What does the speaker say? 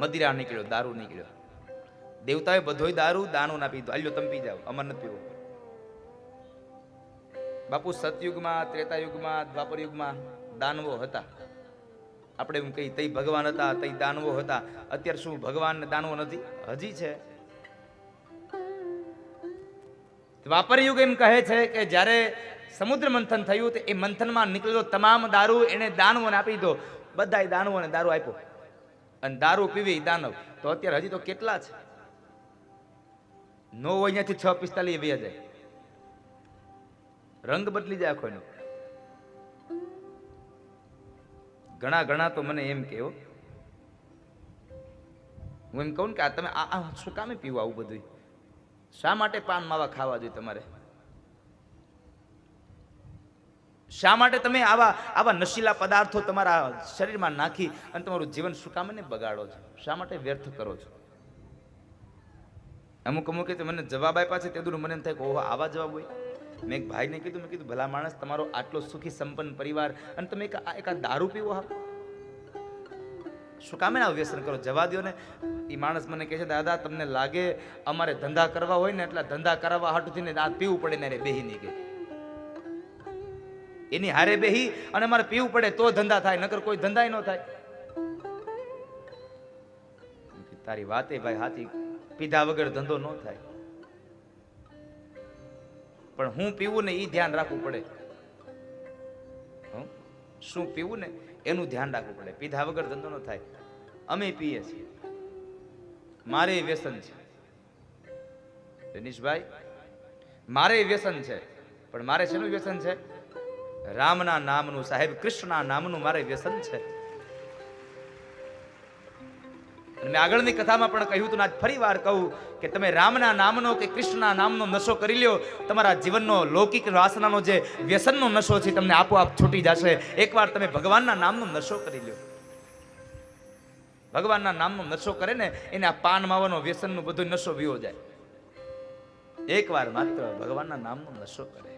મદિરા નીકળ્યો, દારૂ નીકળ્યો. દેવતાએ બધોય દારૂ દાનો ના પીધો. આલ્યો તમે પી જાઓ, અમર નથી પીવો. બાપુ સતયુગમાં, ત્રેતાયુગમાં, દ્વાપર યુગમાં દાનવો હતા. આપણે એમ કહી તઈ ભગવાન હતા, તઈ દાનવો હતા. અત્યારે શું ભગવાન ને દાનવો નથી? હજી છે. દ્વાપર યુગ એમ કહે છે કે જ્યારે સમુદ્ર મંથન થયું તો એ મંથનમાં નીકળેલો તમામ દારૂ એને દાનવોને આપી દો. બધા દાનવોને દારૂ આપ્યો અને દારૂ પીવી દાનવ. તો અત્યારે હજી તો કેટલા છે? નો હોય અહીંયાથી 6:45 વ્યા જાય, રંગ બદલી જાય આખો એનો. ઘણા ઘણા તો મને એમ કહો, હું એમ કહું કે આ તમે આ શું કામે પીવું આવું બધું? શા માટે પાન માવા ખાવા જોઈએ તમારે? શા માટે તમે આવા આવા નશીલા પદાર્થો તમારા શરીરમાં નાખી અને તમારું જીવન શું કામ ને બગાડો છો? શા માટે વ્યર્થ કરો છો? અમુક અમુકે મને જવાબ આપ્યા છે તે દૂર મને એમ થાય કે ઓહો આવા જવાબ હોય. મેં એક ભાઈને કીધું, મેં કીધું ભલા માણસ, તમારો આટલો સુખી સંપન્ન પરિવાર અને તમે એક દારૂ પીવો, હા શું કામે ના વ્યસન કરો? જવા દો ને. એ માણસ મને કહે છે, દાદા તમને લાગે અમારે ધંધા કરવા હોય ને એટલા ધંધા કરાવવા હાટુથી ને આ પીવું પડે ને બેહી નહીં ગઈ એની હારે બેહી અને અમારે પીવું પડે તો ધંધા થાય, નકર કોઈ ધંધા ન થાય. તારી વાતે ભાઈ હાથી, પીધા વગર ધંધો ન થાય. પણ હું પીવું ને એ ધ્યાન રાખવું પડે. શું પીવું ને એનું ધ્યાન રાખવું પડે. પીધા વગર ધંધો ન થાય. અમે પીએ છીએ, મારે વ્યસન છે દિનેશભાઈ, મારે વ્યસન છે. પણ મારે શેનું વ્યસન છે? રામના નામનું, સાહેબ કૃષ્ણના નામનું મારે વ્યસન છે. મેં આગળની કથામાં પણ કહ્યું હતું, આજ ફરી વાર કહું કે તમે રામના નામનો કે કૃષ્ણના નામનો નશો કરી લ્યો, તમારા જીવનનો લૌકિક વાસનાનો જે વ્યસનનો નશો છે તમને આપોઆપ છૂટી જશે. એકવાર તમે ભગવાનના નામનો નશો કરી લ્યો. ભગવાનના નામનો નશો કરે ને એને આ પાન માવાનો વ્યસનનું બધું નશો વિયો જાય. એકવાર માત્ર ભગવાનના નામનો નશો કરે.